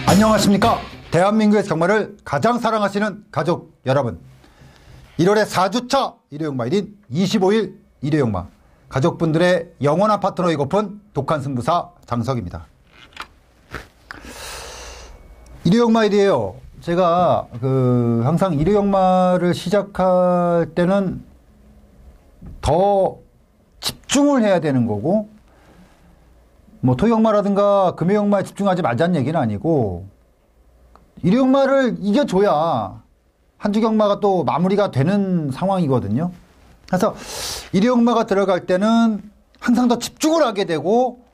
안녕하십니까. 대한민국의 경마를 가장 사랑하시는 가족 여러분, 1월의 4주차 일요용마일인 25일 일요용마, 가족분들의 영원한 파트너이고픈 독한 승부사 장석입니다. 일요용마일이에요. 제가 항상 일요용마를 시작할 때는 더 집중을 해야 되는 거고, 뭐 토요용마라든가 금요용마에 집중하지 말자는 얘기는 아니고, 일요용마를 이겨줘야 한주 경마가 또 마무리가 되는 상황이거든요. 그래서 일요용마가 들어갈 때는 항상 더 집중을 하게 되고,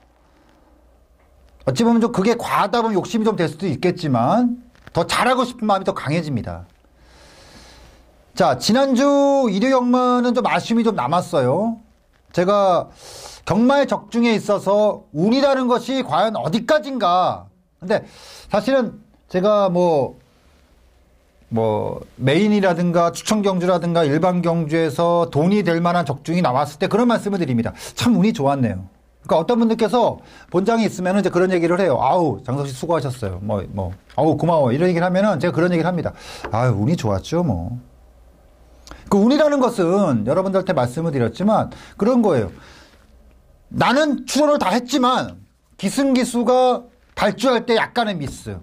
어찌 보면 좀 그게 과하다 보면 욕심이 좀 될 수도 있겠지만 더 잘하고 싶은 마음이 더 강해집니다. 자, 지난주 일요용마는 좀 아쉬움이 좀 남았어요. 제가 경마의 적중에 있어서 운이라는 것이 과연 어디까지인가. 근데 사실은 제가 뭐 메인이라든가 추천 경주라든가 일반 경주에서 돈이 될 만한 적중이 나왔을 때 그런 말씀을 드립니다. 참 운이 좋았네요. 그러니까 어떤 분들께서 본장이 있으면 이제 그런 얘기를 해요. 아우, 장석 씨 수고하셨어요. 아우, 고마워. 이런 얘기를 하면은 제가 그런 얘기를 합니다. 아유, 운이 좋았죠, 뭐. 그 운이라는 것은 여러분들한테 말씀을 드렸지만 그런 거예요. 나는 추론을 다 했지만 기승기수가 발주할 때 약간의 미스,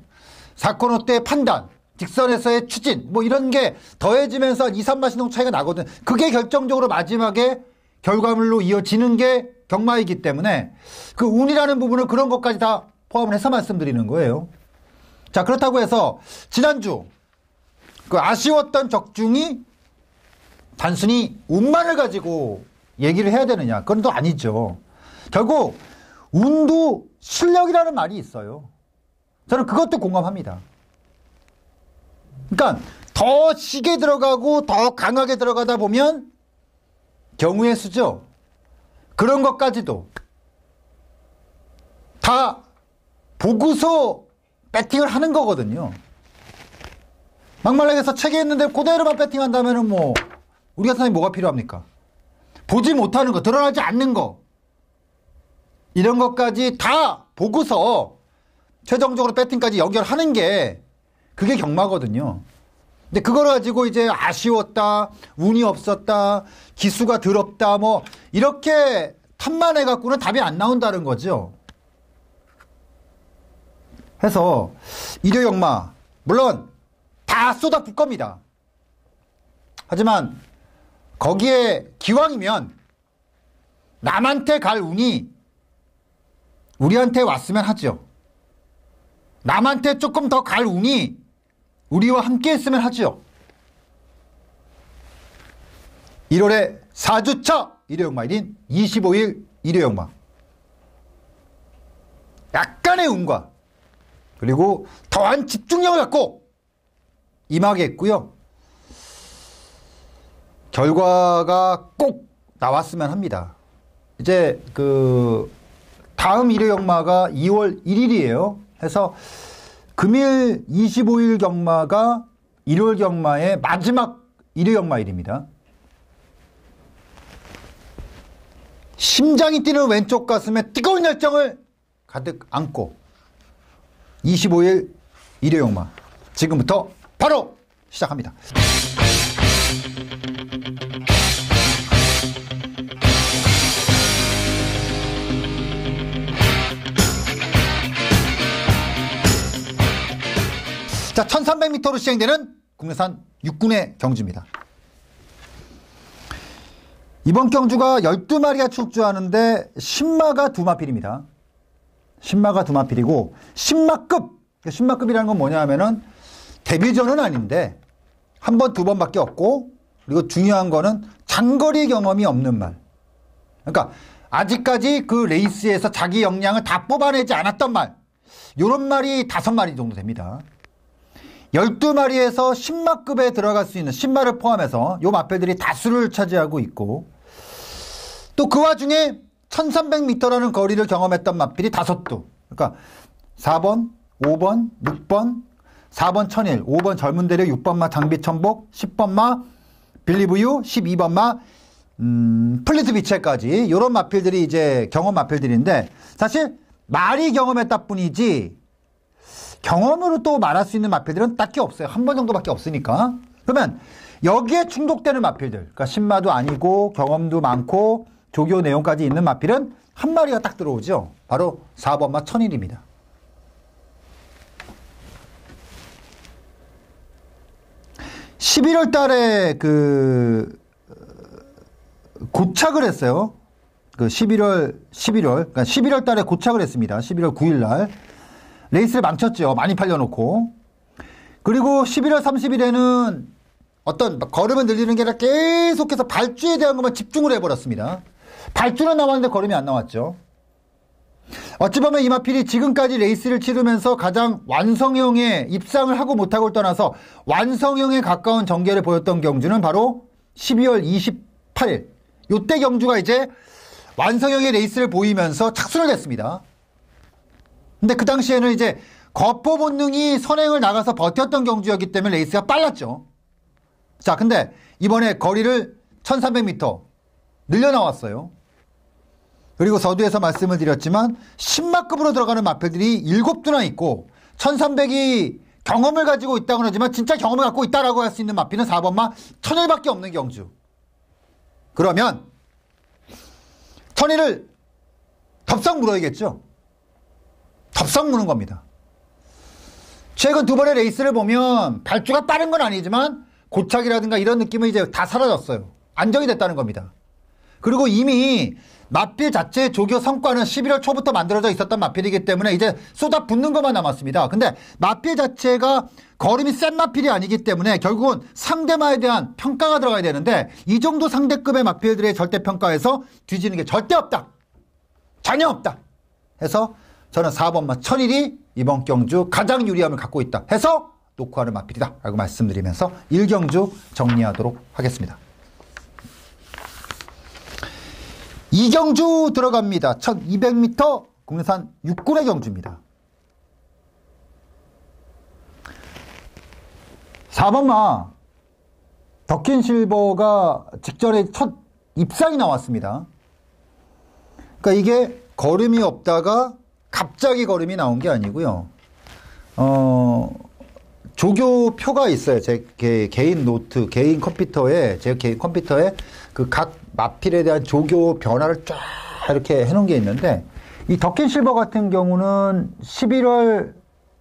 사코노 때의 판단, 직선에서의 추진, 뭐 이런 게 더해지면서 한 2, 3마신동 차이가 나거든. 그게 결정적으로 마지막에 결과물로 이어지는 게 경마이기 때문에 그 운이라는 부분을 그런 것까지 다 포함을 해서 말씀드리는 거예요. 자, 그렇다고 해서 지난주 그 아쉬웠던 적중이 단순히 운만을 가지고 얘기를 해야 되느냐? 그건 또 아니죠. 결국 운도 실력이라는 말이 있어요. 저는 그것도 공감합니다. 그러니까 더 시게 들어가고 더 강하게 들어가다 보면 경우의 수죠. 그런 것까지도 다 보고서 배팅을 하는 거거든요. 막말하게 해서 책에 있는데 그대로만 배팅한다면 뭐 우리 같은 사람이 뭐가 필요합니까? 보지 못하는 거, 드러나지 않는 거, 이런 것까지 다 보고서 최종적으로 배팅까지 연결하는 게 그게 경마거든요. 근데 그걸 가지고 이제 아쉬웠다, 운이 없었다, 기수가 더럽다, 뭐 이렇게 탓만 해갖고는 답이 안 나온다는 거죠. 해서 일요용마 물론 다 쏟아붓을 겁니다. 하지만 거기에 기왕이면 남한테 갈 운이 우리한테 왔으면 하죠. 남한테 조금 더 갈 운이 우리와 함께 했으면 하죠. 1월의 4주차 일요용마일인 25일 일요용마, 약간의 운과 그리고 더한 집중력을 갖고 임하겠고요. 결과가 꼭 나왔으면 합니다. 이제 다음 일요용마가 2월 1일이에요. 해서 금일 25일 경마가 일요일 경마의 마지막 일요용마일입니다. 심장이 뛰는 왼쪽 가슴에 뜨거운 열정을 가득 안고 25일 일요용마 지금부터 바로 시작합니다. 자, 1300m로 시행되는 국내산 6군의 경주입니다. 이번 경주가 12마리가 출주하는데 신마가 2마필입니다. 신마가 2마필이고 신마급이라는 건 뭐냐 하면은 데뷔전은 아닌데 한 번, 두 번밖에 없고, 그리고 중요한 거는 장거리 경험이 없는 말. 그러니까 아직까지 그 레이스에서 자기 역량을 다 뽑아내지 않았던 말, 요런 말이 5마리 정도 됩니다. 12마리에서 신마급에 들어갈 수 있는 신마를 포함해서 요 마필들이 다수를 차지하고 있고, 또 그 와중에 1300m라는 거리를 경험했던 마필이 5두. 그러니까 4번, 5번, 6번, 4번 천일, 5번 젊은 대륙, 6번마 장비 천복, 10번마 빌리브유, 12번마 플리트 비체까지 이런 마필들이 이제 경험 마필들인데 사실 말이 경험했다 뿐이지 경험으로 또 말할 수 있는 마필들은 딱히 없어요. 한 번 정도밖에 없으니까. 그러면 여기에 중독되는 마필들, 그러니까 신마도 아니고 경험도 많고 조교 내용까지 있는 마필은 한 마리가 딱 들어오죠. 바로 4번마 천일입니다. (11월) 달에 고착을 했어요. 11월, 그러니까 11월 달에 고착을 했습니다. 11월 9일 날. 레이스를 망쳤죠. 많이 팔려놓고. 그리고 11월 30일에는 어떤 걸음을 늘리는 게 아니라 계속해서 발주에 대한 것만 집중을 해버렸습니다. 발주는 나왔는데 걸음이 안 나왔죠. 어찌 보면 이 마필이 지금까지 레이스를 치르면서 가장 완성형의 입상을 하고 못하고를 떠나서 완성형에 가까운 전개를 보였던 경주는 바로 12월 28일. 요때 경주가 이제 완성형의 레이스를 보이면서 착순을 했습니다. 근데 그 당시에는 이제 거포 본능이 선행을 나가서 버텼던 경주였기 때문에 레이스가 빨랐죠. 자, 근데 이번에 거리를 1300m 늘려 나왔어요. 그리고 서두에서 말씀을 드렸지만 10마급으로 들어가는 마필들이 7두나 있고 1300이 경험을 가지고 있다고 하지만 진짜 경험을 갖고 있다라고 할 수 있는 마필은 4번마 1000일밖에 없는 경주. 그러면 1000일을 덥석 물어야겠죠. 덥석 무는 겁니다. 최근 두 번의 레이스를 보면 발주가 빠른 건 아니지만 고착이라든가 이런 느낌은 이제 다 사라졌어요. 안정이 됐다는 겁니다. 그리고 이미 마필 자체의 조교 성과는 11월 초부터 만들어져 있었던 마필이기 때문에 이제 쏟아 붓는 것만 남았습니다. 근데 마필 자체가 걸음이 센 마필이 아니기 때문에 결국은 상대마에 대한 평가가 들어가야 되는데 이 정도 상대급의 마필들의 절대평가에서 뒤지는 게 절대 없다. 전혀 없다. 해서 저는 4번마 천일이 이번 경주 가장 유리함을 갖고 있다 해서 놓고 하는 마필이다 라고 말씀드리면서 1경주 정리하도록 하겠습니다. 2경주 들어갑니다. 1200m 국내산 6군의 경주입니다. 4번마 덕킨 실버가 직전에 첫 입상이 나왔습니다. 그러니까 이게 걸음이 없다가 갑자기 걸음이 나온 게 아니고요. 조교표가 있어요. 제 개인 노트, 개인 컴퓨터에, 제 개인 컴퓨터에 그 각 마필에 대한 조교 변화를 쫙 이렇게 해놓은 게 있는데, 이 덕킨 실버 같은 경우는 11월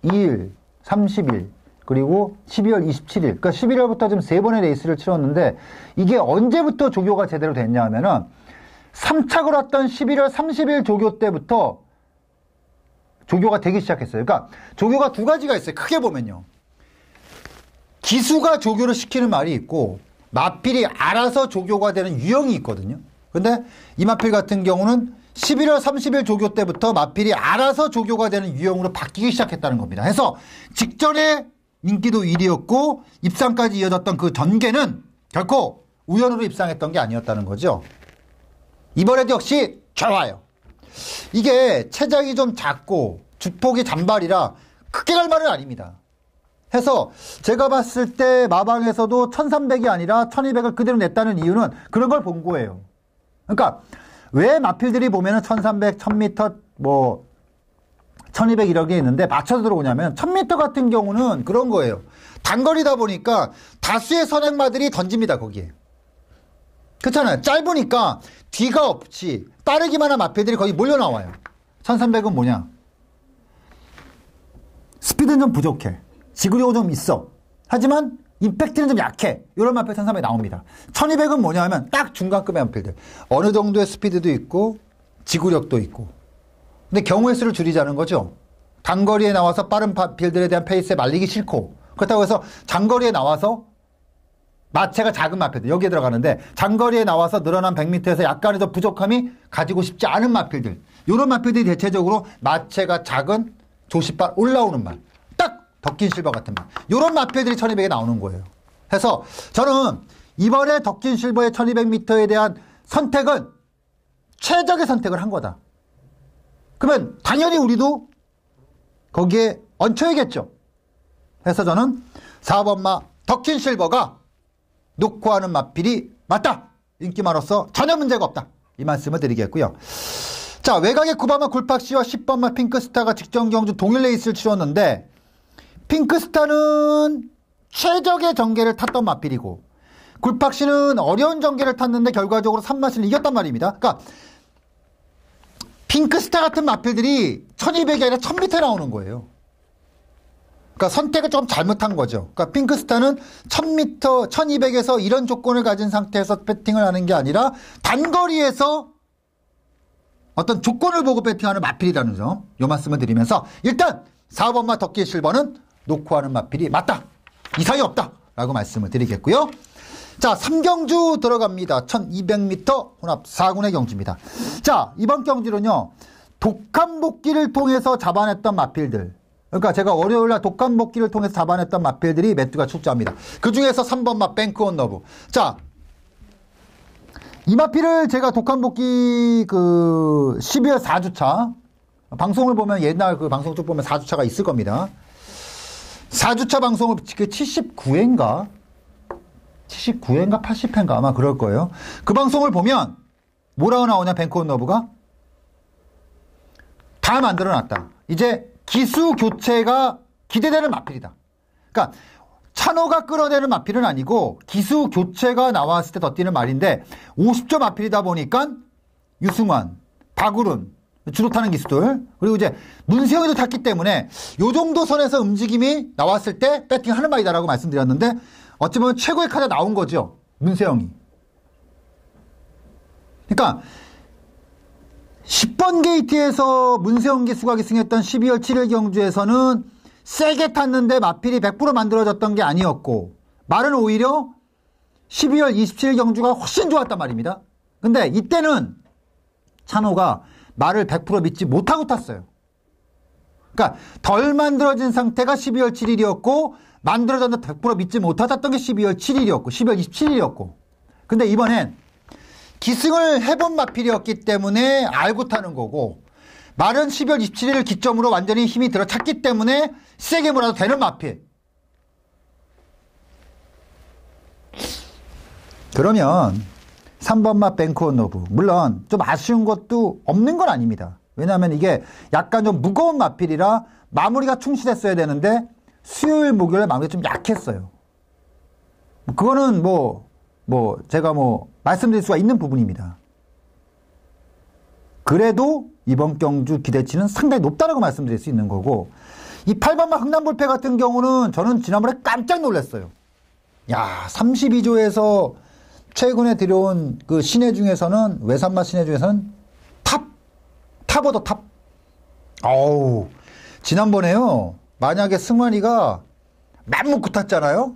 2일, 30일, 그리고 12월 27일, 그러니까 11월부터 지금 3번의 레이스를 치렀는데, 이게 언제부터 조교가 제대로 됐냐 하면은, 3착을 왔던 11월 30일 조교 때부터 조교가 되기 시작했어요. 그러니까 조교가 두 가지가 있어요. 크게 보면요. 기수가 조교를 시키는 말이 있고 마필이 알아서 조교가 되는 유형이 있거든요. 근데 이 마필 같은 경우는 11월 30일 조교 때부터 마필이 알아서 조교가 되는 유형으로 바뀌기 시작했다는 겁니다. 해서 직전에 인기도 1위였고 입상까지 이어졌던 그 전개는 결코 우연으로 입상했던 게 아니었다는 거죠. 이번에도 역시 좋아요. 이게 체장이 좀 작고 주폭이 잔발이라 크게 갈 말은 아닙니다. 해서 제가 봤을 때 마방에서도 1300이 아니라 1200을 그대로 냈다는 이유는 그런 걸 본 거예요. 그러니까 왜 마필들이 보면은 1300, 1000m, 1200 이런 게 있는데 맞춰서 들어오냐면 1000m 같은 경우는 그런 거예요. 단거리다 보니까 다수의 선행마들이 던집니다, 거기에. 그렇잖아요. 짧으니까 뒤가 없이 따르기만 한 마필들이 거의 몰려 나와요. 1300은 뭐냐? 스피드는 좀 부족해. 지구력은 좀 있어. 하지만 임팩트는 좀 약해. 이런 마필 1300이 나옵니다. 1200은 뭐냐 하면 딱 중간급의 마필들. 어느 정도의 스피드도 있고 지구력도 있고. 근데 경우의 수를 줄이자는 거죠. 단거리에 나와서 빠른 마필들에 대한 페이스에 말리기 싫고, 그렇다고 해서 장거리에 나와서 마체가 작은 마필들 여기에 들어가는데 장거리에 나와서 늘어난 100m에서 약간의 더 부족함이 가지고 싶지 않은 마필들, 이런 마필들이 대체적으로 마체가 작은 조시빨 올라오는 말, 딱 덕킨 실버 같은 말, 이런 마필들이 1200에 나오는 거예요. 해서 저는 이번에 덕킨 실버의 1200m에 대한 선택은 최적의 선택을 한 거다. 그러면 당연히 우리도 거기에 얹혀야겠죠. 해서 저는 4번마 덕킨 실버가 놓고 하는 마필이 맞다. 인기마로서 전혀 문제가 없다. 이 말씀을 드리겠고요. 자, 외곽의 9번마 굴팍씨와 10번마 핑크스타가 직전 경주 동일 레이스를 치렀는데 핑크스타는 최적의 전개를 탔던 마필이고 굴팍씨는 어려운 전개를 탔는데 결과적으로 3마신을 이겼단 말입니다. 그러니까 핑크스타 같은 마필들이 1200이 아니라 1000m에 나오는 거예요. 그러니까 선택을 조금 잘못한 거죠. 그러니까 핑크스타는 1000m, 1200에서 이런 조건을 가진 상태에서 배팅을 하는 게 아니라 단거리에서 어떤 조건을 보고 배팅하는 마필이라는 점, 요 말씀을 드리면서 일단 4번마 덕키 실버는 놓고 하는 마필이 맞다. 이상이 없다. 라고 말씀을 드리겠고요. 자, 3경주 들어갑니다. 1200m 혼합 4군의 경주입니다. 자, 이번 경주는요, 독한 복귀를 통해서 잡아냈던 마필들. 그러니까 제가 월요일날 독한 복귀를 통해서 잡아냈던 마필들이 매트가 출제합니다. 그 중에서 3번마 뱅크온 러브. 자, 이 마필을 제가 독한 복귀 12월 4주차 방송을 보면 옛날 그 방송 쭉 보면 4주차가 있을 겁니다. 4주차 방송을 79회인가 80회인가 아마 그럴 거예요. 그 방송을 보면 뭐라고 나오냐, 뱅크온 러브가 다 만들어놨다. 이제 기수 교체가 기대되는 마필이다. 그러니까 찬호가 끌어내는 마필은 아니고 기수 교체가 나왔을 때 덧뛰는 말인데 50조 마필이다 보니까 유승환, 박우른 주로 타는 기수들 그리고 이제 문세영이도 탔기 때문에 요 정도 선에서 움직임이 나왔을 때 배팅하는 말이다라고 말씀드렸는데 어찌 보면 최고의 카드가 나온 거죠. 문세영이. 그러니까 10번 게이트에서 문세영 기수가 기승했던 12월 7일 경주에서는 세게 탔는데 마필이 100% 만들어졌던 게 아니었고 말은 오히려 12월 27일 경주가 훨씬 좋았단 말입니다. 근데 이때는 찬호가 말을 100% 믿지 못하고 탔어요. 그러니까 덜 만들어진 상태가 12월 7일이었고 만들어졌는데 100% 믿지 못하던 게 12월 7일이었고 12월 27일이었고 근데 이번엔 기승을 해본 마필이었기 때문에 알고 타는 거고 말은 12월 27일을 기점으로 완전히 힘이 들어찼기 때문에 세게 몰아도 되는 마필. 그러면 3번마 뱅크온 러브 물론 좀 아쉬운 것도 없는 건 아닙니다. 왜냐하면 이게 약간 좀 무거운 마필이라 마무리가 충실했어야 되는데 수요일 목요일에 마무리가 좀 약했어요. 그거는 제가 말씀드릴 수가 있는 부분입니다. 그래도 이번 경주 기대치는 상당히 높다라고 말씀드릴 수 있는 거고 이 8번마 흥남불패 같은 경우는 저는 지난번에 깜짝 놀랐어요. 야, 32조에서 최근에 들여온 그 시내 중에서는 외산마 시내 중에서는 탑 오더 탑. 어우, 지난번에요. 만약에 승환이가 맘먹고 탔잖아요.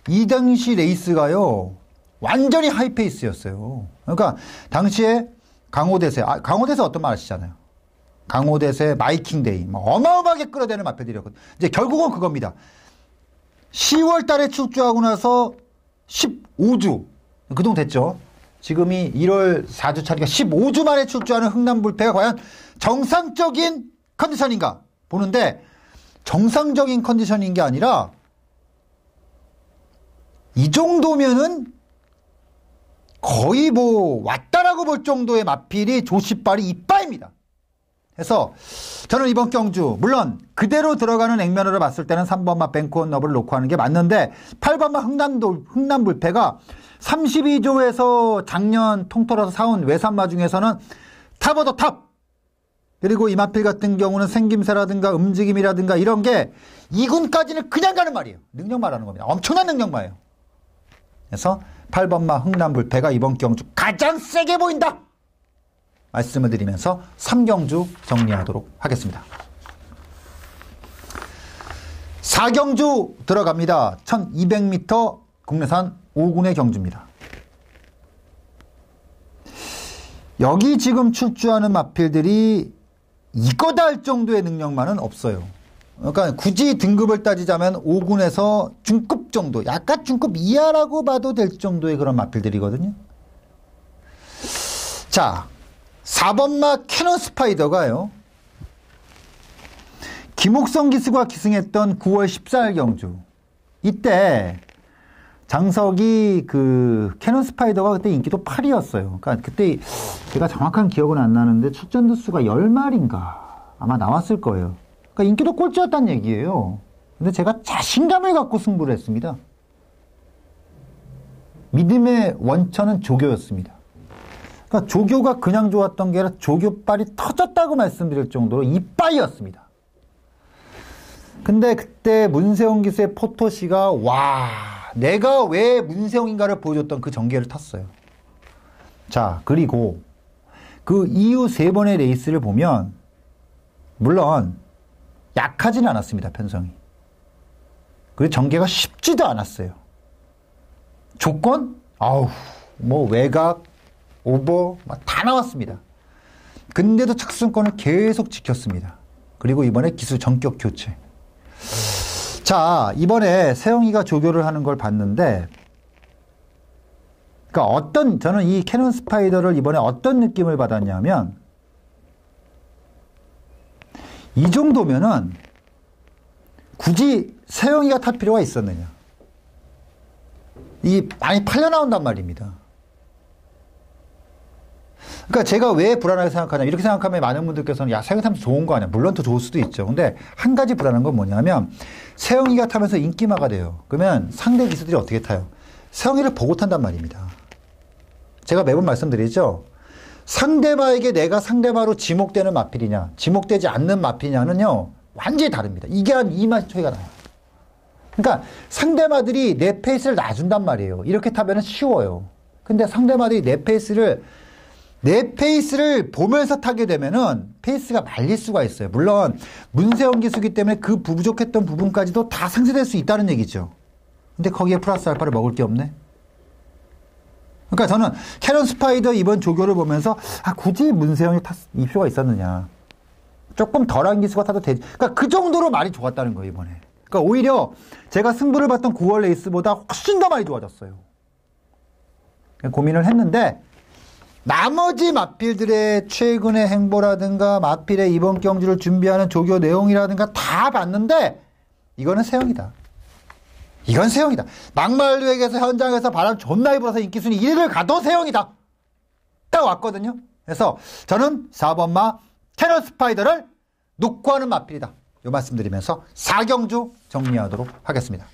이 당시 레이스가요. 완전히 하이페이스였어요. 그러니까 당시에 강호대세 어떤 말 아시잖아요. 강호대세 마이킹데이 어마어마하게 끌어대는 마필들이었거든요. 이제 결국은 그겁니다. 10월 달에 출주하고 나서 15주 그 정도 됐죠. 지금이 1월 4주 차니까 15주 만에 출주하는 흥남불패가 과연 정상적인 컨디션인가 보는데 정상적인 컨디션인 게 아니라 이 정도면은 거의 왔다라고 볼 정도의 마필이 조시빨이 이빠입니다. 그래서 저는 이번 경주 물론 그대로 들어가는 액면으로 봤을 때는 3번마 뱅크온 러브를 놓고 하는 게 맞는데 8번마 흥남불패가 32조에서 작년 통틀어서 사온 외산마 중에서는 탑 오더 탑 그리고 이 마필 같은 경우는 생김새라든가 움직임이라든가 이런 게 2군까지는 그냥 가는 말이에요. 능력마라는 겁니다. 엄청난 능력마예요. 그래서 8번마 흥남불패가 이번 경주 가장 세게 보인다 말씀을 드리면서 3경주 정리하도록 하겠습니다. 4경주 들어갑니다. 1200m 국내산 5군의 경주입니다. 여기 지금 출주하는 마필들이 이거다 할 정도의 능력만은 없어요. 그러니까 굳이 등급을 따지자면 5군에서 중급 정도, 약간 중급 이하라고 봐도 될 정도의 그런 마필들이거든요. 자, 4번마 캐논 스파이더가요. 김옥성 기수가 기승했던 9월 14일 경주. 이때 장석이 그 캐논 스파이더가 그때 인기도 8위였어요. 그러니까 그때 제가 정확한 기억은 안 나는데 출전두 수가 10마리인가 아마 나왔을 거예요. 그러니까 인기도 꼴찌였다는 얘기예요. 근데 제가 자신감을 갖고 승부를 했습니다. 믿음의 원천은 조교였습니다. 그러니까 조교가 그냥 좋았던 게 아니라 조교빨이 터졌다고 말씀드릴 정도로 이빠이였습니다. 근데 그때 문세영 기수의 포토시가 와, 내가 왜 문세영인가를 보여줬던 그 전개를 탔어요. 자, 그리고 그 이후 3번의 레이스를 보면 물론 약하지는 않았습니다, 편성이. 그리고 전개가 쉽지도 않았어요. 조건? 아우, 뭐 외곽, 오버 다 나왔습니다. 근데도 착순권을 계속 지켰습니다. 그리고 이번에 기수 전격 교체. 자, 이번에 세영이가 조교를 하는 걸 봤는데, 그러니까 저는 이 캐논 스파이더를 이번에 어떤 느낌을 받았냐면, 이 정도면은 굳이 세영이가 탈 필요가 있었느냐. 이 많이 팔려 나온단 말입니다. 그러니까 제가 왜 불안하게 생각하냐. 이렇게 생각하면 많은 분들께서는 야, 세영이 타면 좋은 거 아니야. 물론 더 좋을 수도 있죠. 근데 한 가지 불안한 건 뭐냐면 세영이가 타면서 인기마가 돼요. 그러면 상대 기수들이 어떻게 타요? 세영이를 보고 탄단 말입니다. 제가 매번 말씀드리죠. 상대마에게 내가 상대마로 지목되는 마필이냐, 지목되지 않는 마필이냐는요, 완전히 다릅니다. 이게 한 2만 초이가 나요. 그러니까 상대마들이 내 페이스를 놔준단 말이에요. 이렇게 타면 쉬워요. 근데 상대마들이 내 페이스를 보면서 타게 되면은 페이스가 말릴 수가 있어요. 물론 문세영 기수기 때문에 그 부족했던 부분까지도 다 상쇄될 수 있다는 얘기죠. 근데 거기에 플러스 알파를 먹을 게 없네. 그러니까 저는 캐논 스파이더 이번 조교를 보면서 굳이 문세영이 이 필요가 있었느냐. 조금 덜한 기수가 타도 되지. 그러니까 그 정도로 많이 좋았다는 거예요, 이번에. 그러니까 오히려 제가 승부를 봤던 9월 레이스보다 훨씬 더 많이 좋아졌어요. 고민을 했는데 나머지 마필들의 최근의 행보라든가 마필의 이번 경주를 준비하는 조교 내용이라든가 다 봤는데 이거는 세영이다. 이건 세영이다. 막말류에게서 현장에서 바람 존나 불어서 인기순위 1위를 가도 세영이다. 딱 왔거든요. 그래서 저는 4번마 캐논 스파이더를 놓고 하는 마필이다. 이 말씀드리면서 4경주 정리하도록 하겠습니다.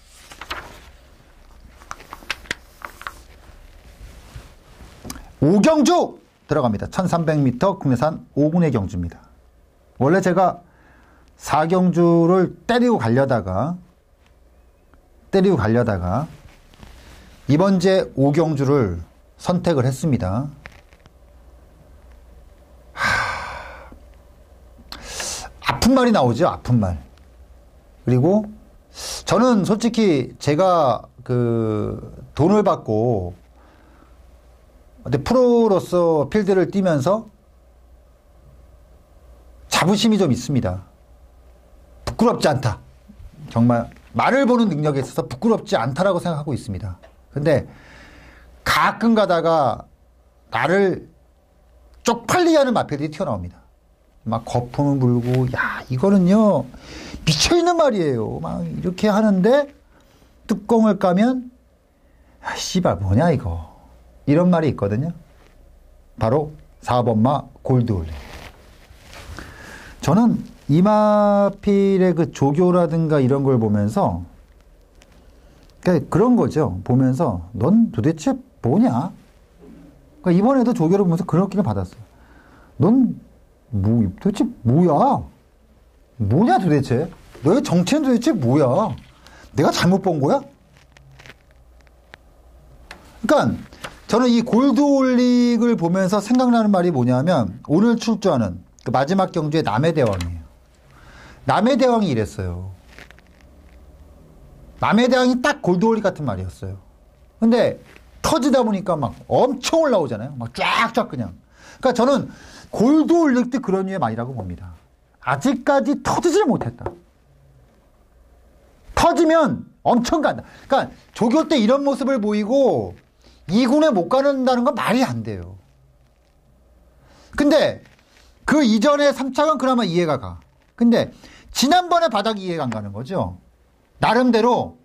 5경주 들어갑니다. 1300m 국내산 5군의 경주입니다. 원래 제가 4경주를 때리고 가려다가 이번제 5경주를 선택을 했습니다. 아픈 말이 나오죠. 아픈 말. 그리고 저는 솔직히 제가 그 돈을 받고 프로로서 필드를 뛰면서 자부심이 좀 있습니다. 부끄럽지 않다. 정말 말을 보는 능력에 있어서 부끄럽지 않다라고 생각하고 있습니다. 근데 가끔 가다가 나를 쪽팔리게 하는 마필들이 튀어나옵니다. 막 거품을 불고 야 이거는요 미쳐있는 말이에요. 막 이렇게 하는데 뚜껑을 까면 야 씨발 뭐냐 이거 이런 말이 있거든요. 바로 4번마 골드올리. 저는 이마필의 그 조교라든가 이런 걸 보면서 그러니까 그런 거죠. 보면서 넌 도대체 뭐냐? 그러니까 이번에도 조교를 보면서 그런 느낌을 받았어요. 넌 도대체 뭐야? 뭐냐 도대체? 너의 정체는 도대체 뭐야? 내가 잘못 본 거야? 그러니까 저는 이 골드올릭을 보면서 생각나는 말이 뭐냐면 오늘 출조하는 그 마지막 경주의 남해대왕이에요. 남해대왕이 이랬어요. 남해대왕이 딱 골드올릭 같은 말이었어요. 근데 터지다 보니까 막 엄청 올라오잖아요. 막 쫙쫙 그냥. 그러니까 저는 골드올릭도 그런 류의 말이라고 봅니다. 아직까지 터지질 못했다. 터지면 엄청 간다. 그러니까 조교 때 이런 모습을 보이고 2군에 못 가는다는 건 말이 안 돼요. 근데 그 이전에 3차는 그나마 이해가 가. 근데 지난번에 바닥 이해가 안 가는 거죠. 나름대로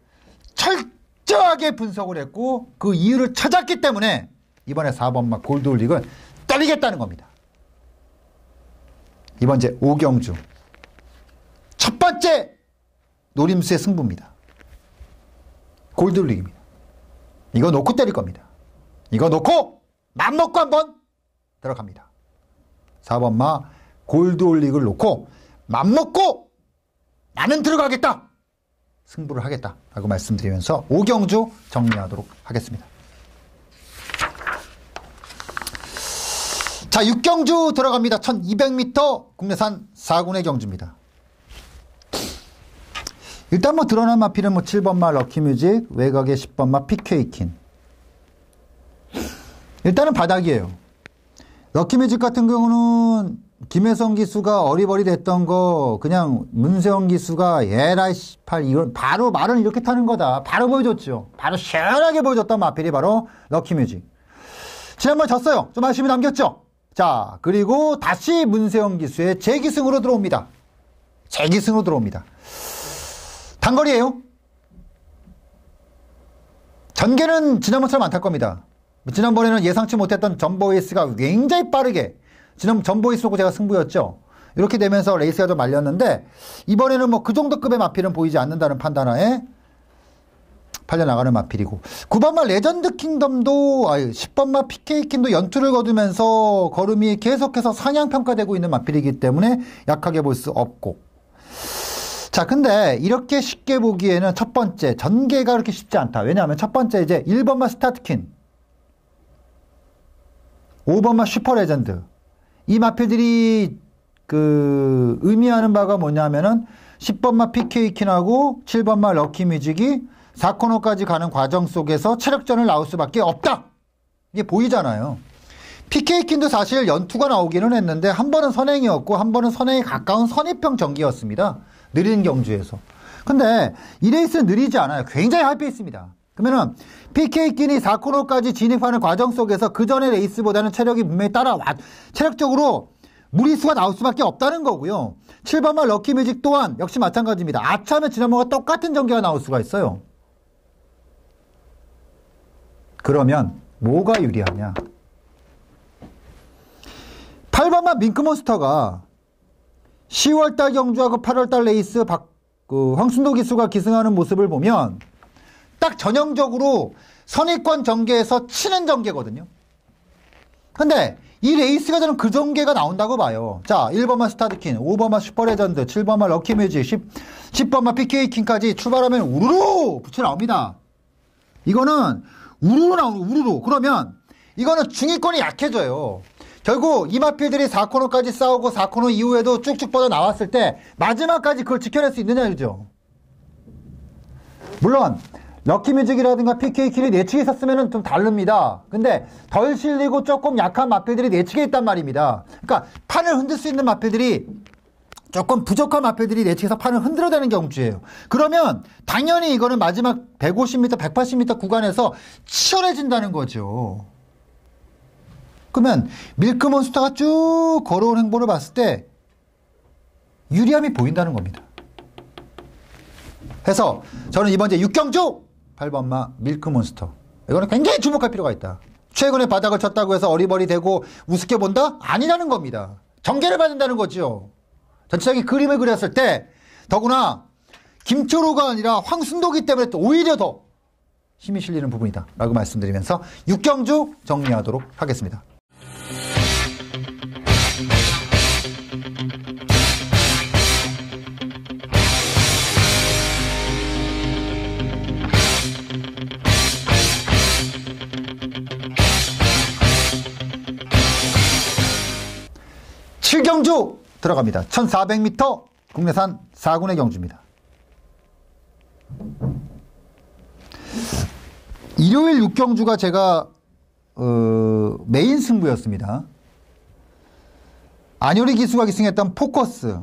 철저하게 분석을 했고 그 이유를 찾았기 때문에 이번에 4번마 골드올릭을 때리겠다는 겁니다. 이번 이제 오경주 첫 번째 노림수의 승부입니다. 골드올릭입니다. 이거 놓고 때릴 겁니다. 이거 놓고 맘먹고 한번 들어갑니다. 4번마 골드올릭을 놓고 맘먹고 나는 들어가겠다. 승부를 하겠다. 라고 말씀드리면서 오경주 정리하도록 하겠습니다. 자, 6경주 들어갑니다. 1200m 국내산 4군의 경주입니다. 일단 뭐 드러난 마필은 뭐 7번마 럭키뮤직, 외곽의 10번마 PK킨. 일단은 바닥이에요. 럭키뮤직 같은 경우는 김혜성 기수가 어리버리 됐던 거 그냥 문세영 기수가 에라이 18 이건 바로 말은 이렇게 타는 거다. 바로 보여줬죠. 바로 시원하게 보여줬던 마필이 바로 럭키뮤직. 지난번 졌어요. 좀 아쉬움이 남겼죠. 자, 그리고 다시 문세영 기수의 재기승으로 들어옵니다. 재기승으로 들어옵니다. 단거리예요. 전개는 지난번처럼 안 탈 겁니다. 지난번에는 예상치 못했던 전보이스가 굉장히 빠르게 지난 전보이스 놓고 제가 승부였죠. 이렇게 되면서 레이스가 좀 말렸는데 이번에는 뭐 그 정도 급의 마필은 보이지 않는다는 판단하에 팔려나가는 마필이고 9번마 레전드 킹덤도 10번마 PK킨도 연투를 거두면서 걸음이 계속해서 상향평가되고 있는 마필이기 때문에 약하게 볼 수 없고 자, 근데 이렇게 쉽게 보기에는 첫 번째 전개가 그렇게 쉽지 않다. 왜냐하면 첫 번째 이제 1번마 스타트킨 5번마 슈퍼레전드 이 마필들이 그 의미하는 바가 뭐냐면은 10번마 PK킨하고 7번마 럭키뮤직이 4코너까지 가는 과정 속에서 체력전을 나올 수밖에 없다. 이게 보이잖아요. PK킨도 사실 연투가 나오기는 했는데 한 번은 선행이었고 한 번은 선행에 가까운 선입형 전기였습니다. 느린 경주에서. 근데 이 레이스는 느리지 않아요. 굉장히 하이페이스입니다. 그러면은 PK킨이 4코너까지 진입하는 과정 속에서 그 전의 레이스보다는 체력이 분명히 따라와 체력적으로 무리수가 나올 수밖에 없다는 거고요. 7번마 럭키뮤직 또한 역시 마찬가지입니다. 아차하면 지난번과 똑같은 전개가 나올 수가 있어요. 그러면 뭐가 유리하냐? 8번마 밍크몬스터가 10월달 경주하고 8월달 레이스 황순도 기수가 기승하는 모습을 보면 딱 전형적으로 선의권 전개에서 치는 전개거든요. 근데 이 레이스가 저는 그 전개가 나온다고 봐요. 자, 1번마 스타드킨, 5번마 슈퍼레전드, 7번마 럭키뮤직, 10번마 PK킨까지 출발하면 우르르 붙여 나옵니다. 이거는 우르르 나오는 우르르. 그러면 이거는 중위권이 약해져요. 결국 이 마필들이 4코너까지 싸우고 4코너 이후에도 쭉쭉 뻗어 나왔을 때 마지막까지 그걸 지켜낼 수 있느냐 이죠. 물론 럭키뮤직이라든가 PK킨이 내측에 있었으면 좀 다릅니다. 근데 덜 실리고 조금 약한 마필들이 내측에 있단 말입니다. 그러니까 판을 흔들 수 있는 마필들이 조금 부족한 마필들이 내측에서 판을 흔들어대는 경주예요. 그러면 당연히 이거는 마지막 150m, 180m 구간에서 치열해진다는 거죠. 그러면 밀크몬스터가 쭉 걸어온 행보를 봤을 때 유리함이 보인다는 겁니다. 해서 저는 이번 이제 6경주 8번마 밀크몬스터 이거는 굉장히 주목할 필요가 있다. 최근에 바닥을 쳤다고 해서 어리버리되고 우습게 본다? 아니라는 겁니다. 전개를 받는다는 거죠. 전체적인 그림을 그렸을 때 더구나 김초로가 아니라 황순도기 때문에 또 오히려 더 힘이 실리는 부분이다 라고 말씀드리면서 6경주 정리하도록 하겠습니다. 경주 들어갑니다. 1400m 국내산 4군의 경주입니다. 일요일 6경주가 제가 메인 승부였습니다. 안효리 기수가 기승했던 포커스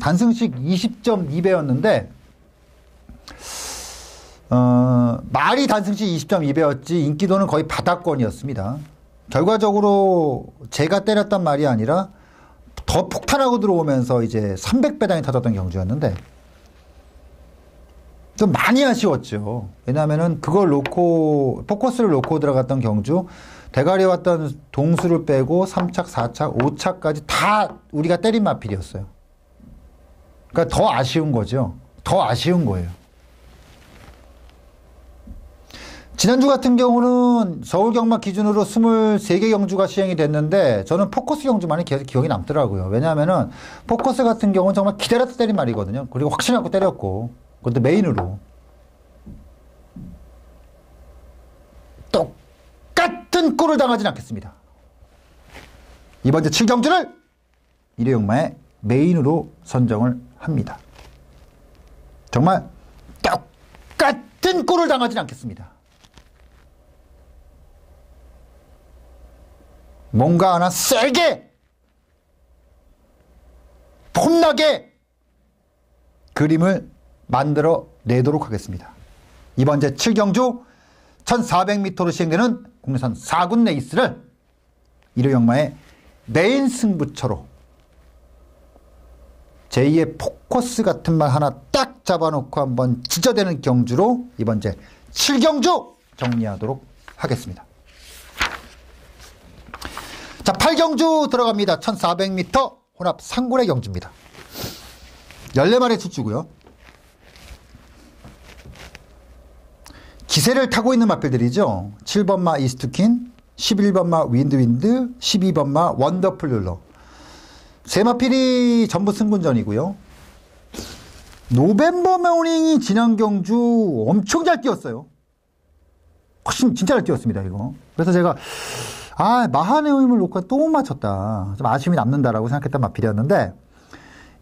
단승식 20.2배였는데 말이 단승식 20.2배였지 인기도는 거의 바닥권이었습니다. 결과적으로 제가 때렸단 말이 아니라 더 폭탄하고 들어오면서 이제 300배당이 터졌던 경주였는데 좀 많이 아쉬웠죠. 왜냐하면은 그걸 놓고 포커스를 놓고 들어갔던 경주 대가리에 왔던 동수를 빼고 3착, 4착, 5착까지 다 우리가 때린 마필이었어요. 그러니까 더 아쉬운 거죠. 더 아쉬운 거예요. 지난주 같은 경우는 서울 경마 기준으로 23개 경주가 시행이 됐는데 저는 포커스 경주만이 계속 기억이 남더라고요. 왜냐하면은 포커스 같은 경우는 정말 기다렸다 때린 말이거든요. 그리고 확신하고 때렸고 그것도 메인으로. 똑같은 꼴을 당하진 않겠습니다. 이번 주 7경주를 1회 용마의 메인으로 선정을 합니다. 정말 똑같은 꼴을 당하진 않겠습니다. 뭔가 하나 세게 폼나게 그림을 만들어 내도록 하겠습니다. 이번 제 7경주 1400m로 시행되는 국내선 4군 레이스를 1회 영마의 메인 승부처로 제2의 포커스 같은 말 하나 딱 잡아놓고 한번 찢어대는 경주로 이번 제 7경주 정리하도록 하겠습니다. 자, 8경주 들어갑니다. 1400m 혼합 상군의 경주입니다. 14마리 출주고요. 기세를 타고 있는 마필들이죠. 7번마 이스트퀸, 11번마 윈드윈드, 12번마 원더풀 룰러. 세 마필이 전부 승군전이고요. 노벤버 모닝이 지난 경주 엄청 잘 뛰었어요. 훨씬 진짜 잘 뛰었습니다, 이거. 그래서 제가 마한의 힘을 놓고 또 못 맞췄다. 좀 아쉬움이 남는다라고 생각했던 마필이었는데,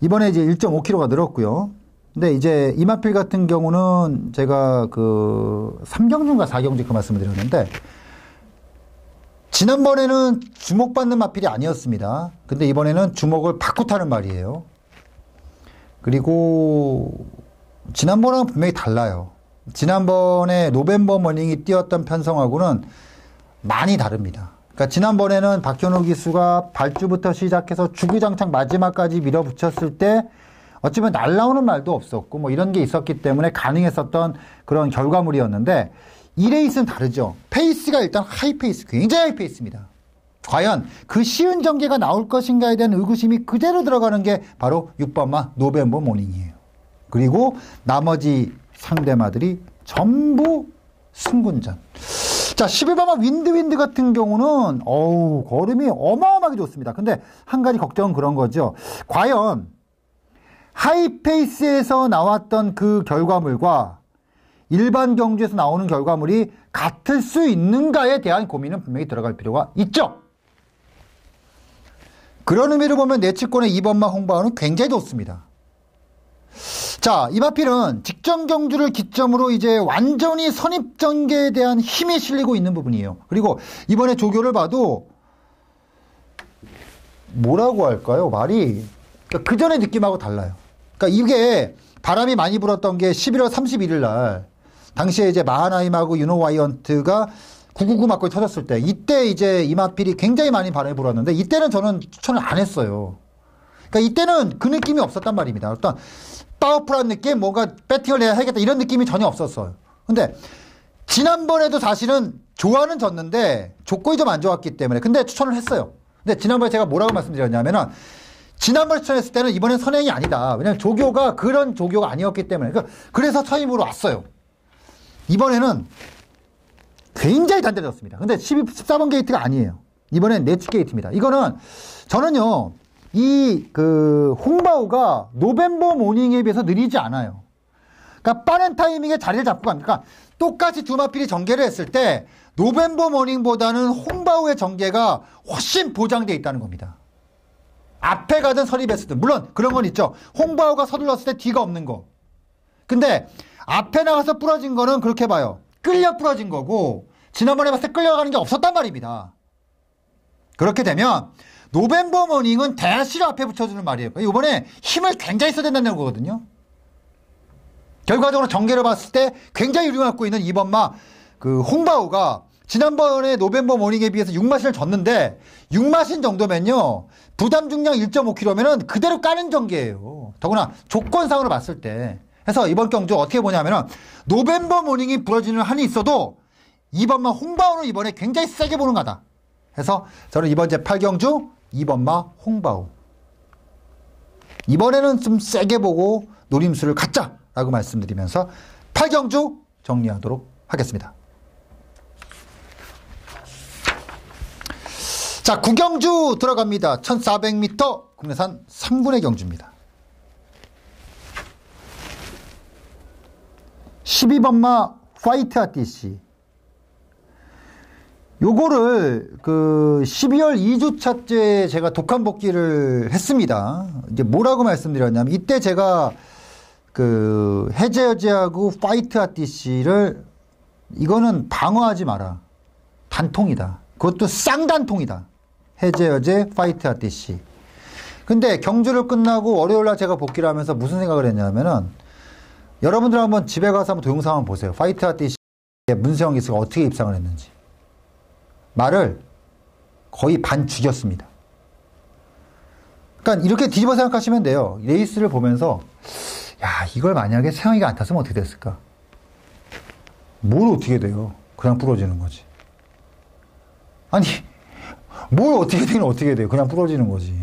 이번에 이제 1.5kg가 늘었고요. 근데 이제 이 마필 같은 경우는 제가 3경주인가 4경주 그 말씀을 드렸는데, 지난번에는 주목받는 마필이 아니었습니다. 근데 이번에는 주목을 받고 타는 말이에요. 그리고 지난번하고 분명히 달라요. 지난번에 노벤버 머닝이 뛰었던 편성하고는 많이 다릅니다. 그러니까 지난번에는 박현우 기수가 발주부터 시작해서 주구장창 마지막까지 밀어붙였을 때 어쩌면 날라오는 말도 없었고 뭐 이런 게 있었기 때문에 가능했었던 그런 결과물이었는데 이 레이스는 다르죠. 페이스가 일단 하이페이스, 굉장히 하이페이스입니다. 과연 그 쉬운 전개가 나올 것인가에 대한 의구심이 그대로 들어가는 게 바로 6번마 노벤버 모닝이에요. 그리고 나머지 상대마들이 전부 승군전. 자, 11번마 윈드윈드 같은 경우는 걸음이 어마어마하게 좋습니다. 근데 한 가지 걱정은 그런 거죠. 과연 하이페이스에서 나왔던 그 결과물과 일반 경주에서 나오는 결과물이 같을 수 있는가에 대한 고민은 분명히 들어갈 필요가 있죠. 그런 의미로 보면 내치권의 2번마 홍바우는 굉장히 좋습니다. 자, 이 마필은 직전 경주를 기점으로 이제 완전히 선입 전개에 대한 힘이 실리고 있는 부분이에요. 그리고 이번에 조교를 봐도 뭐라고 할까요? 말이 그 전의 느낌하고 달라요. 그러니까 이게 바람이 많이 불었던 게 11월 31일 날 당시에 이제 마하나임하고 유노와이언트가 999 맞고 터졌을 때 이때 이제 이 마필이 굉장히 많이 바람이 불었는데 이때는 저는 추천을 안 했어요. 그러니까 이때는 그 느낌이 없었단 말입니다. 어떤 파워풀한 느낌, 뭔가 배팅을 해야 하겠다 이런 느낌이 전혀 없었어요. 근데 지난번에도 사실은 좋아는 졌는데 조건이 좀 안 좋았기 때문에 근데 추천을 했어요. 근데 지난번에 제가 뭐라고 말씀드렸냐면은 지난번에 추천했을 때는 이번엔 선행이 아니다. 왜냐면 조교가 그런 조교가 아니었기 때문에 그래서 처임으로 왔어요. 이번에는 굉장히 단단해졌습니다. 근데 14번 게이트가 아니에요. 이번엔 네츠 게이트입니다. 이거는 저는요. 홍바우가 노벤버 모닝에 비해서 느리지 않아요. 그러니까 빠른 타이밍에 자리를 잡고 갑니다. 그러니까 똑같이 두 마필이 전개를 했을 때 노벤버 모닝보다는 홍바우의 전개가 훨씬 보장되어 있다는 겁니다. 앞에 가든 서립했을 물론 그런 건 있죠. 홍바우가 서둘렀을 때 뒤가 없는 거. 근데 앞에 나가서 부러진 거는 그렇게 봐요. 끌려 부러진 거고 지난번에 봤을 때 끌려가는 게 없었단 말입니다. 그렇게 되면 노벤버 모닝은 대시로 앞에 붙여주는 말이에요. 이번에 힘을 굉장히 써야 된다는 거거든요. 결과적으로 전개를 봤을 때 굉장히 유리를 갖고 있는 2번마 홍바우가 지난번에 노벰버 모닝에 비해서 6마신을 졌는데 6마신 정도면요. 부담 중량 1.5kg면은 그대로 까는 전개예요. 더구나 조건상으로 봤을 때. 그래서 이번 경주 어떻게 보냐면은 노벰버 모닝이 부러지는 한이 있어도 이번마 홍바오는 이번에 굉장히 세게 보는 거다. 그래서 저는 이번 제8경주 2번마 홍바오. 이번에는 좀 세게 보고 노림수를 갖자라고 말씀드리면서 8경주 정리하도록 하겠습니다. 자, 9경주 들어갑니다. 1400m 국내산 3군의 경주입니다. 12번마 파이트 아티시. 요거를 12월 2주차째 제가 독한 복귀를 했습니다. 이제 뭐라고 말씀드렸냐면 이때 제가 해제여제하고 파이트 아티시를 이거는 방어하지 마라. 단통이다. 그것도 쌍단통이다. 해제여제 파이트 아티시. 근데 경주를 끝나고 월요일날 제가 복귀를 하면서 무슨 생각을 했냐면은 여러분들 한번 집에 가서 한번 동영상 한번 보세요. 파이트 아티시의 문세영 기수가 어떻게 입상을 했는지. 말을 거의 반 죽였습니다. 그러니까 이렇게 뒤집어 생각하시면 돼요. 레이스를 보면서 야, 이걸 만약에 세영이가 안 탔으면 어떻게 됐을까? 뭘 어떻게 돼요? 그냥 부러지는 거지. 아니, 뭘 어떻게 되긴 어떻게 돼요? 그냥 부러지는 거지.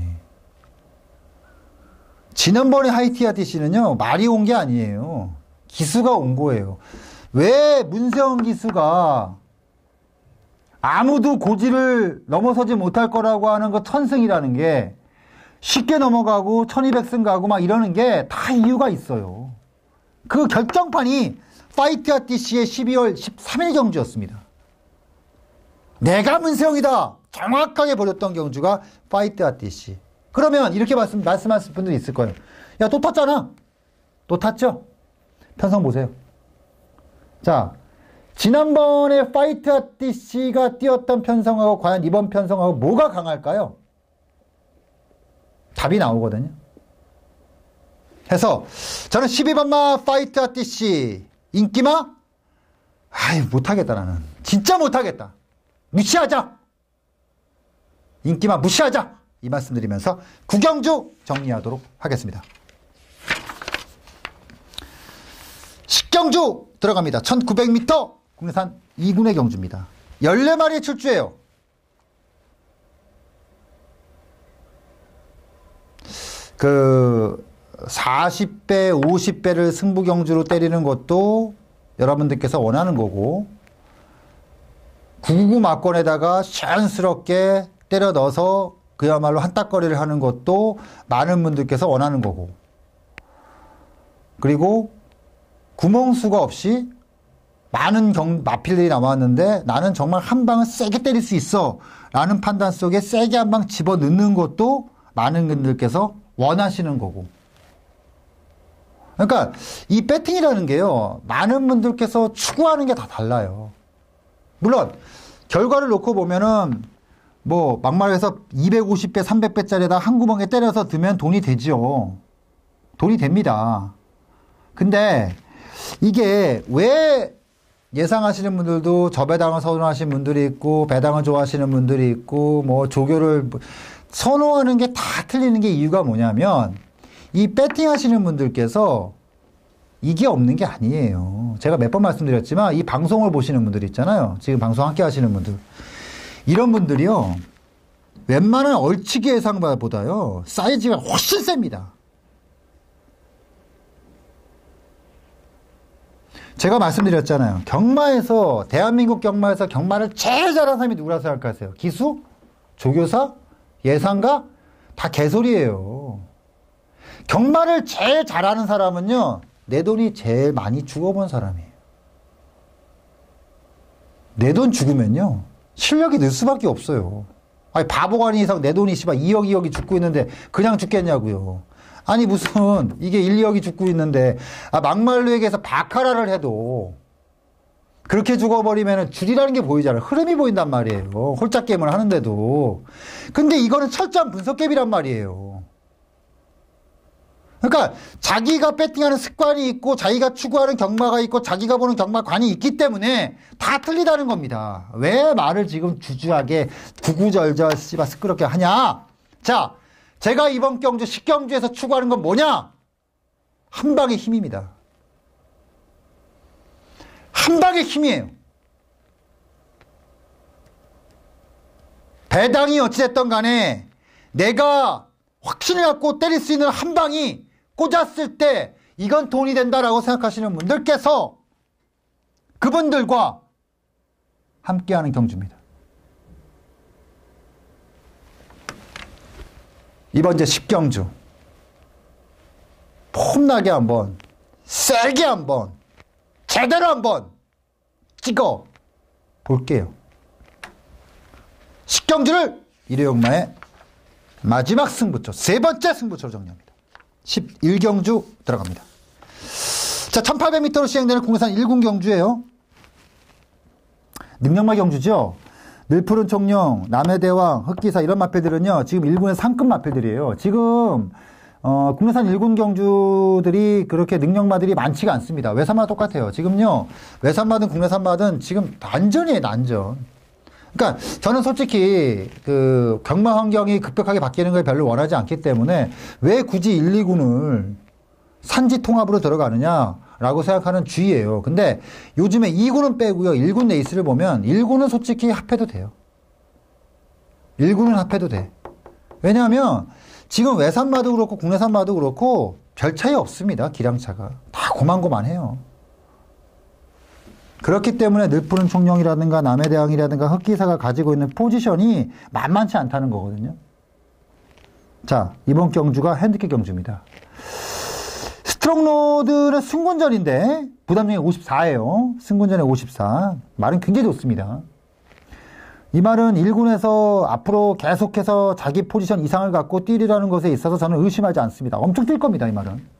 지난번에 하이티아티씨는요, 말이 온 게 아니에요. 기수가 온 거예요. 왜 문세영 기수가 아무도 고지를 넘어서지 못할 거라고 하는 거 천승이라는 게 쉽게 넘어가고 1200승 가고 막 이러는 게 다 이유가 있어요. 그 결정판이 파이트 아티시의 12월 13일 경주였습니다. 내가 문세영이다 정확하게 버렸던 경주가 파이트 아티시. 그러면 이렇게 말씀하실 분들이 있을 거예요. 야, 또 탔잖아. 또 탔죠? 편성 보세요. 자, 지난번에 파이트 아티시가 뛰었던 편성하고 과연 이번 편성하고 뭐가 강할까요? 답이 나오거든요. 해서 저는 12번마 파이트 아티시 인기마? 아이, 못하겠다 나는. 진짜 못하겠다. 무시하자. 인기마 무시하자. 이 말씀 드리면서 9경주 정리하도록 하겠습니다. 10경주 들어갑니다. 1900m 국내산 2군의 경주입니다. 14마리의 출주예요. 그 40배, 50배를 승부 경주로 때리는 것도 여러분들께서 원하는 거고 999 막권에다가 자연스럽게 때려 넣어서 그야말로 한따거리를 하는 것도 많은 분들께서 원하는 거고 그리고 구멍수가 없이 많은 마필들이 나왔는데 나는 정말 한 방을 세게 때릴 수 있어 라는 판단 속에 세게 한 방 집어넣는 것도 많은 분들께서 원하시는 거고 그러니까 이 배팅이라는 게요 많은 분들께서 추구하는 게 다 달라요. 물론 결과를 놓고 보면은 뭐 막말해서 250배 300배짜리에다 한 구멍에 때려서 넣으면 돈이 되지요. 돈이 됩니다. 근데 이게 왜 예상하시는 분들도 저배당을 선호하시는 분들이 있고 배당을 좋아하시는 분들이 있고 뭐 조교를 선호하는 게 다 틀리는 게 이유가 뭐냐면 이 배팅 하시는 분들께서 이게 없는 게 아니에요. 제가 몇 번 말씀드렸지만 이 방송을 보시는 분들 있잖아요. 지금 방송 함께 하시는 분들. 이런 분들이요. 웬만한 얼치기 예상보다요. 사이즈가 훨씬 셉니다. 제가 말씀드렸잖아요. 경마에서 대한민국 경마에서 경마를 제일 잘하는 사람이 누구라고 생각하세요? 기수? 조교사? 예상가? 다 개소리예요. 경마를 제일 잘하는 사람은요. 내 돈이 제일 많이 죽어본 사람이에요. 내 돈 죽으면요. 실력이 늘 수밖에 없어요. 아니 바보가 아닌 이상 내 돈이 2억 2억이 죽고 있는데 그냥 죽겠냐고요. 아니 무슨 이게 1, 2억이 죽고 있는데 막말로 얘기해서 바카라를 해도 그렇게 죽어버리면 줄이라는 게 보이잖아요. 흐름이 보인단 말이에요. 홀짝 게임을 하는데도. 근데 이거는 철저한 분석 갭이란 말이에요. 그러니까 자기가 배팅하는 습관이 있고 자기가 추구하는 경마가 있고 자기가 보는 경마관이 있기 때문에 다 틀리다는 겁니다. 왜 말을 지금 주주하게 구구절절 씨발 시끄럽게 하냐? 자, 제가 이번 경주 10경주에서 추구하는 건 뭐냐? 한 방의 힘입니다. 한 방의 힘이에요. 배당이 어찌됐든 간에 내가 확신을 갖고 때릴 수 있는 한 방이 꽂았을 때 이건 돈이 된다라고 생각하시는 분들께서 그분들과 함께하는 경주입니다. 이번 이제 10경주 폼나게 한번 세게 한번 제대로 한번 찍어 볼게요. 10경주를 일요용마의 마지막 승부처, 세 번째 승부처로 정리합니다. 11경주 들어갑니다. 자, 1800m로 시행되는 국내산 1군 경주예요. 능력마 경주죠. 늘푸른 총령, 남해대왕, 흑기사 이런 마필들은요, 지금 1군의 상급 마필들이에요. 지금 국내산 1군 경주들이 그렇게 능력마들이 많지가 않습니다. 외산마다 똑같아요. 지금요, 외산마든 국내산마든 지금 난전이에요, 난전. 그러니까 저는 솔직히 그 경마 환경이 급격하게 바뀌는 걸 별로 원하지 않기 때문에 왜 굳이 1, 2군을 산지 통합으로 들어가느냐라고 생각하는 주의예요. 근데 요즘에 2군은 빼고요. 1군 레이스를 보면 1군은 솔직히 합해도 돼요. 1군은 합해도 돼. 왜냐하면 지금 외산마도 그렇고 국내산마도 그렇고 별 차이 없습니다. 기량차가. 다 고만고만해요. 그렇기 때문에 늘푸른 총령이라든가 남해대왕이라든가 흑기사가 가지고 있는 포지션이 만만치 않다는 거거든요. 자, 이번 경주가 핸디캡 경주입니다. 스트롱로드는 승군전인데 부담중에 54예요. 승군전에 54. 말은 굉장히 좋습니다. 이 말은 1군에서 앞으로 계속해서 자기 포지션 이상을 갖고 뛰리라는 것에 있어서 저는 의심하지 않습니다. 엄청 뛸 겁니다, 이 말은.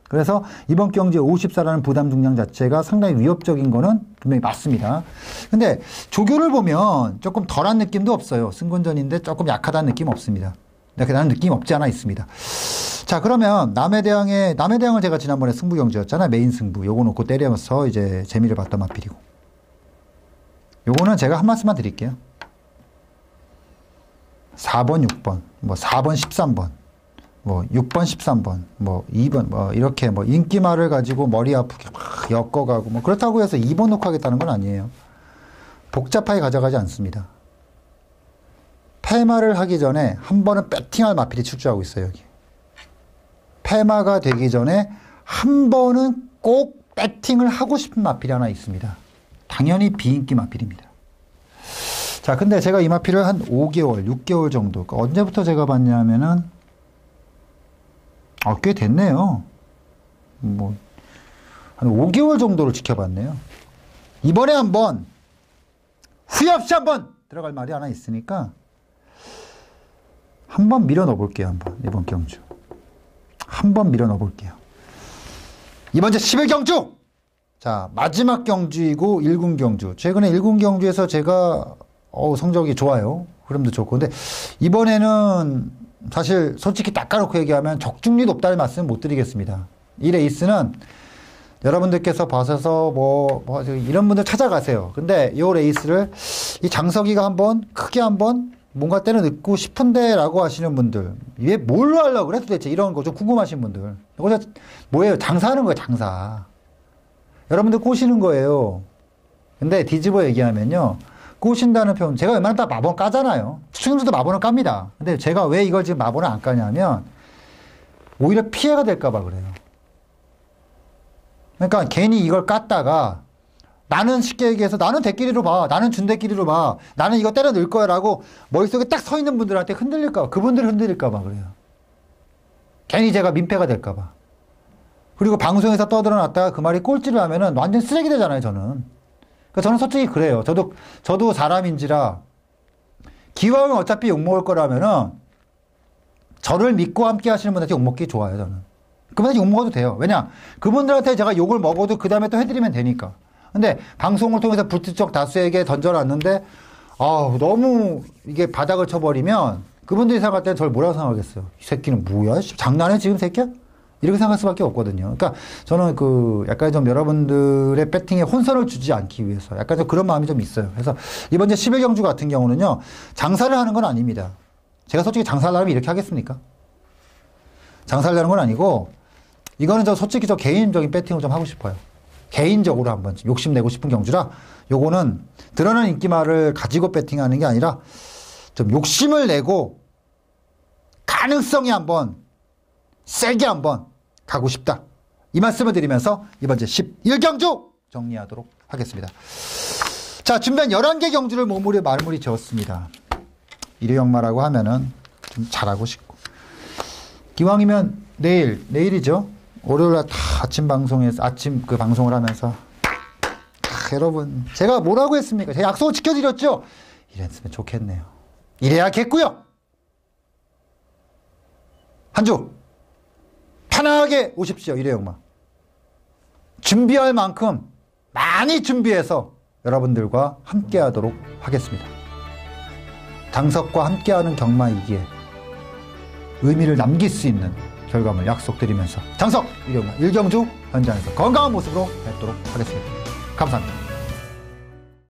그래서 이번 경주에 54라는 부담 중량 자체가 상당히 위협적인 거는 분명히 맞습니다. 근데 조교를 보면 조금 덜한 느낌도 없어요. 승군전인데 조금 약하다는 느낌 없습니다. 나는 느낌 없지 않아 있습니다. 자, 그러면 남해대왕을 제가 지난번에 승부 경주였잖아요. 메인 승부. 요거 놓고 때려서 이제 재미를 봤던 마필이고. 요거는 제가 한 말씀만 드릴게요. 4번, 6번, 뭐 4번, 13번. 뭐 6번, 13번, 뭐 2번, 뭐 이렇게 뭐 인기말을 가지고 머리 아프게 막 엮어가고 뭐 그렇다고 해서 2번 놓고 하겠다는 건 아니에요. 복잡하게 가져가지 않습니다. 패마를 하기 전에 한 번은 배팅할 마필이 출주하고 있어요, 여기. 패마가 되기 전에 한 번은 꼭 배팅을 하고 싶은 마필이 하나 있습니다. 당연히 비인기 마필입니다. 자, 근데 제가 이 마필을 한 5개월, 6개월 정도, 그러니까 언제부터 제가 봤냐면은 꽤 됐네요. 뭐, 한 5개월 정도를 지켜봤네요. 이번에 한번, 후회 없이 한번 들어갈 말이 하나 있으니까, 한번 밀어 넣어볼게요, 한번. 이번 경주. 한번 밀어 넣어볼게요. 이번 주 11경주! 자, 마지막 경주이고 1군 경주. 최근에 1군 경주에서 제가, 성적이 좋아요. 흐름도 좋고. 근데, 이번에는, 사실 솔직히 딱 까놓고 얘기하면 적중률이 높다는 말씀은 못 드리겠습니다. 이 레이스는 여러분들께서 봐서 뭐 이런 분들 찾아가세요. 근데 이 레이스를 이 장석이가 한번 크게 한번 뭔가 때려 넣고 싶은데 라고 하시는 분들, 이게 뭘로 하려고 그래 도대체, 이런 거 좀 궁금하신 분들, 이거 뭐예요? 장사하는 거예요, 장사. 여러분들 꼬시는 거예요. 근데 뒤집어 얘기하면요, 꼬신다는 표현, 제가 웬만하면 다 마번 까잖아요. 추천님들도 마번을 깝니다. 근데 제가 왜 이걸 지금 마번을 안 까냐면, 오히려 피해가 될까봐 그래요. 그러니까 괜히 이걸 깠다가, 나는 쉽게 얘기해서 나는 대끼리로 봐. 나는 준대끼리로 봐. 나는 이거 때려 넣을 거야 라고 머릿속에 딱 서 있는 분들한테 흔들릴까봐, 그분들이 흔들릴까봐 그래요. 괜히 제가 민폐가 될까봐. 그리고 방송에서 떠들어놨다가 그 말이 꼴찌를 하면은 완전 쓰레기 되잖아요, 저는. 저는 솔직히 그래요. 저도 사람인지라, 기왕은 어차피 욕먹을 거라면은, 저를 믿고 함께 하시는 분한테 욕먹기 좋아요, 저는. 그분한테 욕먹어도 돼요. 왜냐? 그분들한테 제가 욕을 먹어도 그 다음에 또 해드리면 되니까. 근데, 방송을 통해서 불특정 다수에게 던져놨는데, 너무 이게 바닥을 쳐버리면, 그분들이 생각할 때는 저를 뭐라고 생각하겠어요? 이 새끼는 뭐야? 장난해, 지금 새끼야? 이렇게 생각할 수밖에 없거든요. 그러니까 저는 약간 좀 여러분들의 배팅에 혼선을 주지 않기 위해서 약간 좀 그런 마음이 좀 있어요. 그래서 이번 제 11경주 같은 경우는요, 장사를 하는 건 아닙니다. 제가 솔직히 장사를 하면 이렇게 하겠습니까? 장사를 하는 건 아니고, 이거는 솔직히 개인적인 배팅을 좀 하고 싶어요. 개인적으로 한번 욕심내고 싶은 경주라, 요거는 드러난 인기말을 가지고 배팅하는 게 아니라 좀 욕심을 내고 가능성이 한번 세게 한번 가고 싶다. 이 말씀을 드리면서 이번 제 11경주 정리하도록 하겠습니다. 자, 준비한 11개 경주를 마무리 지었습니다. 일요일마라고 하면은 좀 잘하고 싶고. 기왕이면 내일이죠. 월요일날 다 아침 방송을 하면서. 여러분, 제가 뭐라고 했습니까? 제가 약속을 지켜드렸죠? 이랬으면 좋겠네요. 이래야겠고요. 한 주 편하게 오십시오. 일요일마. 준비할 만큼 많이 준비해서 여러분들과 함께 하도록 하겠습니다. 당석과 함께하는 경마이기에 의미를 남길 수 있는 결과물 약속드리면서 장석 일요일마 1경주 현장에서 건강한 모습으로 뵙도록 하겠습니다. 감사합니다.